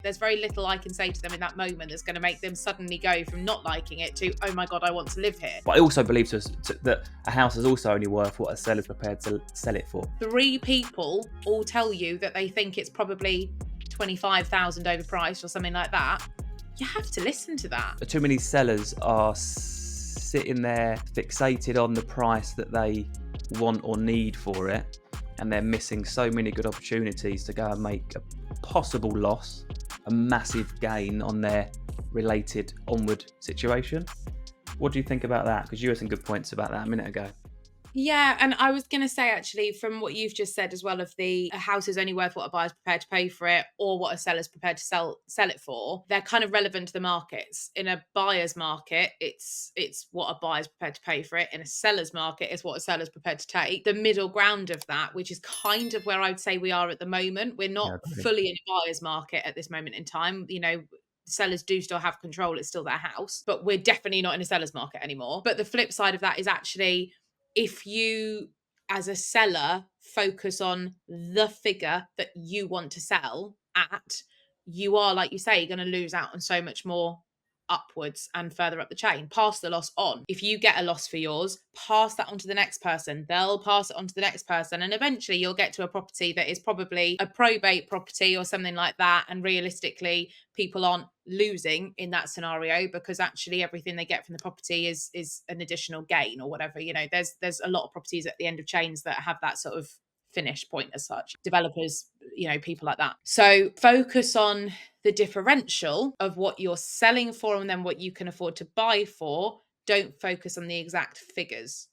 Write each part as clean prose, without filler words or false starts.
There's very little I can say to them in that moment that's going to make them suddenly go from not liking it to, oh my God, I want to live here. But I also believe that a house is also only worth what a seller's prepared to sell it for. 3 people all tell you that they think it's probably 25,000 overpriced or something like that. You have to listen to that. Too many sellers are sitting there fixated on the price that they want or need for it, and they're missing so many good opportunities to go and make a possible loss, a massive gain on their related onward situation. What do you think about that? Because you had some good points about that a minute ago. Yeah, and I was going to say, actually, from what you've just said as well, of a house is only worth what a buyer's prepared to pay for it, or what a seller's prepared to sell it for. They're kind of relevant to the markets. In a buyer's market, it's what a buyer's prepared to pay for it. In a seller's market, it's what a seller's prepared to take. The middle ground of that, which is kind of where I would say we are at the moment. We're not fully in a buyer's market at this moment in time. You know, sellers do still have control. It's still their house, but we're definitely not in a seller's market anymore. But the flip side of that is actually, if you as a seller focus on the figure that you want to sell at, you are, like you say, going to lose out on so much more upwards and further up the chain. Pass the loss on. If you get a loss for yours, pass that on to the next person. They'll pass it on to the next person. And eventually you'll get to a property that is probably a probate property or something like that. And realistically, people aren't losing in that scenario, because actually everything they get from the property is an additional gain or whatever. You know, there's a lot of properties at the end of chains that have that sort of finish point as such. Developers, you know, people like that. So focus on the differential of what you're selling for and then what you can afford to buy for. Don't focus on the exact figures.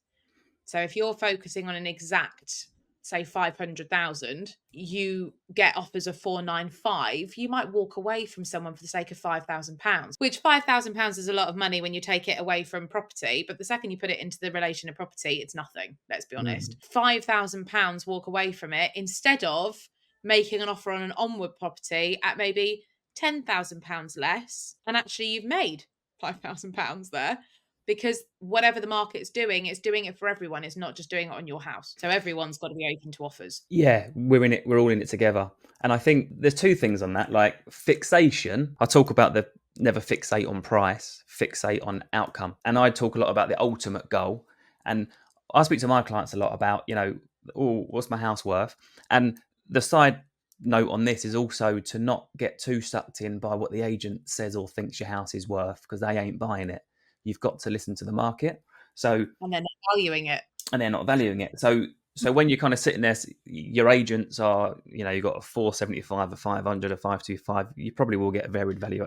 So if you're focusing on an exact, say 500,000, you get offers of 495, you might walk away from someone for the sake of £5,000, which £5,000 is a lot of money when you take it away from property. But the second you put it into the relation of property, it's nothing. Let's be honest. £5,000 walk away from it, instead of making an offer on an onward property at maybe £10,000 less, and actually you've made £5,000 there. Because whatever the market's doing, it's doing it for everyone. It's not just doing it on your house. So everyone's got to be open to offers. Yeah, we're in it. We're all in it together. And I think there's two things on that. Like fixation, I talk about the never fixate on price, fixate on outcome. And I talk a lot about the ultimate goal. And I speak to my clients a lot about, you know, oh, what's my house worth? And the side note on this is also to not get too sucked in by what the agent says or thinks your house is worth, because they ain't buying it. You've got to listen to the market. So, and they're not valuing it. And they're not valuing it. So when you're kind of sitting there, your agents are, you know, you've got a 475, a 500, a 525. You probably will get varied value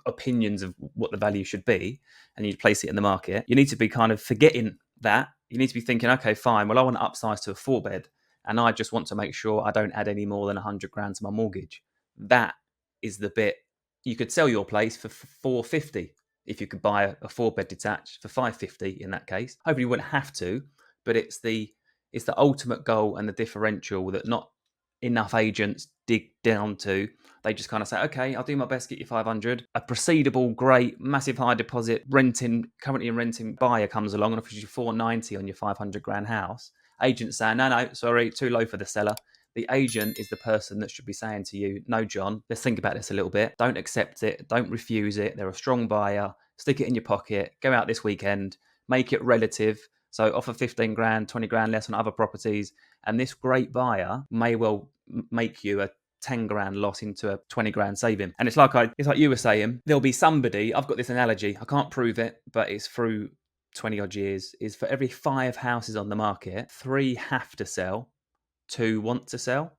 opinions of what the value should be, and you place it in the market. You need to be kind of forgetting that. You need to be thinking, okay, fine. Well, I want to upsize to a 4-bed, and I just want to make sure I don't add any more than 100 grand to my mortgage. That is the bit. You could sell your place for 450 if you could buy a 4-bed detached for 550 in that case. Hopefully you wouldn't have to, but it's the ultimate goal and the differential that not enough agents dig down to. They just kind of say, okay, I'll do my best to get you 500. A proceedable, great, massive high deposit, currently renting buyer comes along and offers you 490 on your 500 grand house. Agents say, no, sorry, too low for the seller. The agent is the person that should be saying to you, no, John, let's think about this a little bit. Don't accept it. Don't refuse it. They're a strong buyer. Stick it in your pocket. Go out this weekend. Make it relative. So offer 15 grand, 20 grand less on other properties. And this great buyer may well make you a 10 grand loss into a 20 grand saving. And it's like you were saying, there'll be somebody, I've got this analogy, I can't prove it, but it's through 20 odd years, is for every 5 houses on the market, 3 have to sell, 2 want to sell.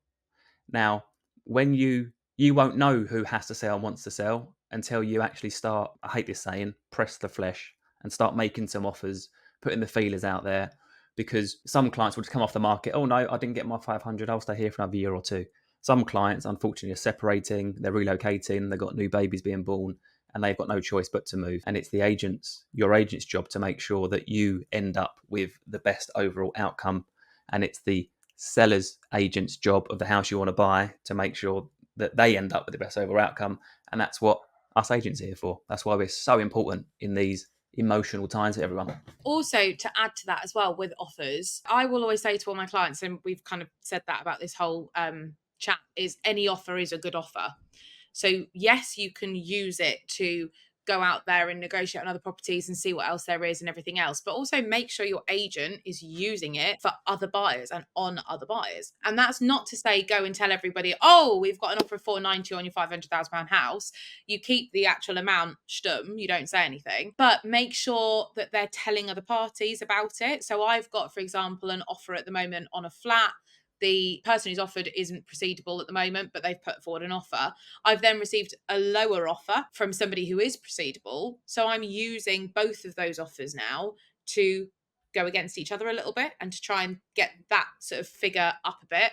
Now, when you won't know who has to sell and wants to sell until you actually start, I hate this saying, press the flesh and start making some offers, putting the feelers out there, because some clients will just come off the market. Oh no, I didn't get my 500. I'll stay here for another year or two. Some clients, unfortunately, are separating, they're relocating, they've got new babies being born, and they've got no choice but to move. And it's your agent's job to make sure that you end up with the best overall outcome. And it's the seller's agent's job of the house you want to buy to make sure that they end up with the best overall outcome. And that's what us agents are here for. That's why we're so important in these emotional times for everyone. Also, to add to that as well with offers, I will always say to all my clients, and we've kind of said that about this whole chat, is any offer is a good offer. So yes, you can use it to go out there and negotiate on other properties and see what else there is and everything else, but also make sure your agent is using it for other buyers and on other buyers. And that's not to say go and tell everybody, oh, we've got an offer of 490 on your £500,000 house. You keep the actual amount stum, you don't say anything, but make sure that they're telling other parties about it. So I've got, for example, an offer at the moment on a flat. The person who's offered isn't proceedable at the moment, but they've put forward an offer. I've then received a lower offer from somebody who is proceedable. So I'm using both of those offers now to go against each other a little bit and to try and get that sort of figure up a bit.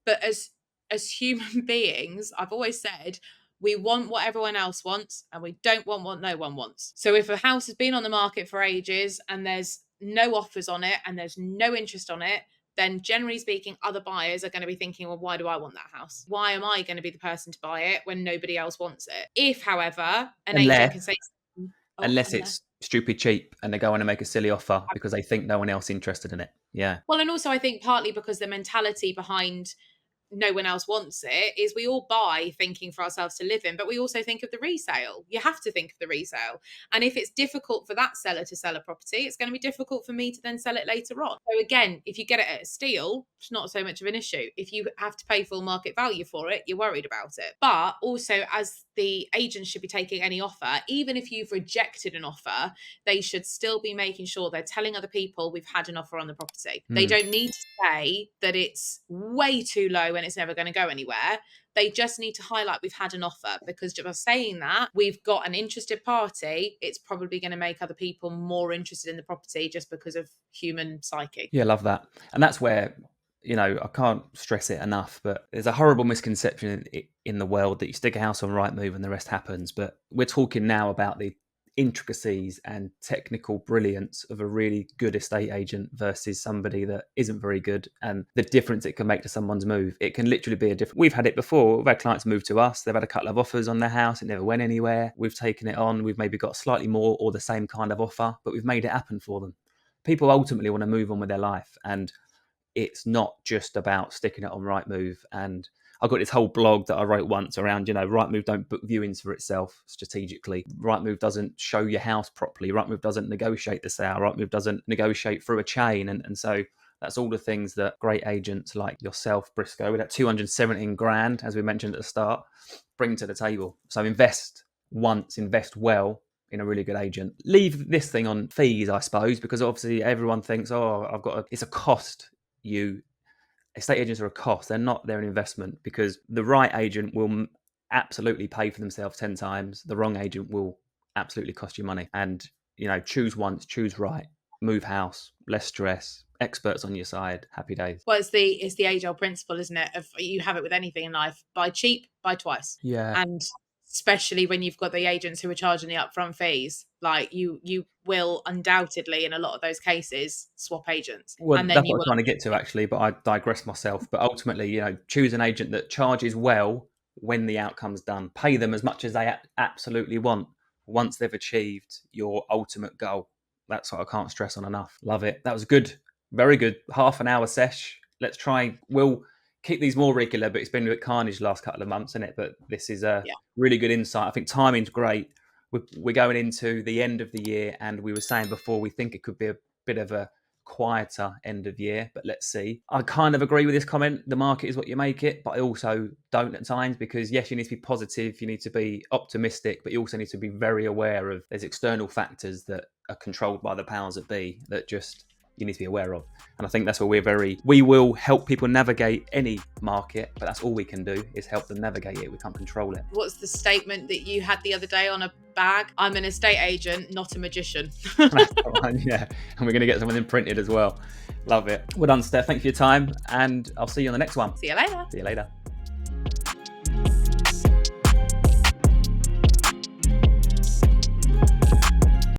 But as human beings, I've always said, we want what everyone else wants and we don't want what no one wants. So if a house has been on the market for ages and there's no offers on it and there's no interest on it, then generally speaking, other buyers are going to be thinking, well, why do I want that house? Why am I going to be the person to buy it when nobody else wants it? If, however, an agent can say, unless it's stupid cheap and they go on and make a silly offer because they think no one else is interested in it. Yeah. Well, and also I think partly because the mentality behind no one else wants it is we all buy thinking for ourselves to live in, but we also think of the resale. You have to think of the resale. And if it's difficult for that seller to sell a property, it's going to be difficult for me to then sell it later on. So again, if you get it at a steal, it's not so much of an issue. If you have to pay full market value for it, you're worried about it. But also, as the agent should be taking any offer, even if you've rejected an offer, they should still be making sure they're telling other people we've had an offer on the property. They don't need to say that it's way too low and it's never going to go anywhere. They just need to highlight we've had an offer, because by saying that we've got an interested party, it's probably going to make other people more interested in the property just because of human psyche. Yeah, love that. And that's where, I can't stress it enough, but there's a horrible misconception in the world that you stick a house on Rightmove and the rest happens. But we're talking now about the intricacies and technical brilliance of a really good estate agent versus somebody that isn't very good, and the difference it can make to someone's move. It can literally be a different. We've had it before. We've had clients move to us. They've had a couple of offers on their house. It never went anywhere. We've taken it on. We've maybe got slightly more or the same kind of offer, but we've made it happen for them. People ultimately want to move on with their life, and it's not just about sticking it on Rightmove. And I've got this whole blog that I wrote once around, Rightmove don't book viewings for itself strategically. Rightmove doesn't show your house properly. Rightmove doesn't negotiate the sale. Rightmove doesn't negotiate through a chain. And so that's all the things that great agents like yourself, Briscoe, with that 217 grand, as we mentioned at the start, bring to the table. So invest once, invest well in a really good agent. Leave this thing on fees, I suppose, because obviously everyone thinks, it's a cost. Estate agents are a cost. They're not. They're an investment, because the right agent will absolutely pay for themselves 10 times. The wrong agent will absolutely cost you money. And, choose once, choose right, move house, less stress, experts on your side, happy days. Well, it's the age-old principle, isn't it? Of you have it with anything in life: buy cheap, buy twice. Yeah. And especially when you've got the agents who are charging the upfront fees, like you will undoubtedly in a lot of those cases swap agents. Well, and that's then what I'm trying to get to, actually, but I digress myself. But ultimately, choose an agent that charges well when the outcome's done. Pay them as much as they absolutely want once they've achieved your ultimate goal. That's what I can't stress on enough. Love it. That was good. Very good. Half an hour sesh. Let's try. We'll keep these more regular, but it's been a bit carnage the last couple of months, isn't it? But this is a really good insight. I think timing's great. We're going into the end of the year, and we were saying before we think it could be a bit of a quieter end of year, but let's see. I kind of agree with this comment. The market is what you make it, but I also don't at times, because yes, you need to be positive, you need to be optimistic, but you also need to be very aware of there's external factors that are controlled by the powers that be that just you need to be aware of. And I think that's where we will help people navigate any market, but that's all we can do is help them navigate it. We can't control it. What's the statement that you had the other day on a bag? I'm an estate agent, not a magician. That's the one, yeah. And we're going to get something printed as well. Love it. Well done, Steph. Thanks for your time, and I'll see you on the next one. See you later. See you later.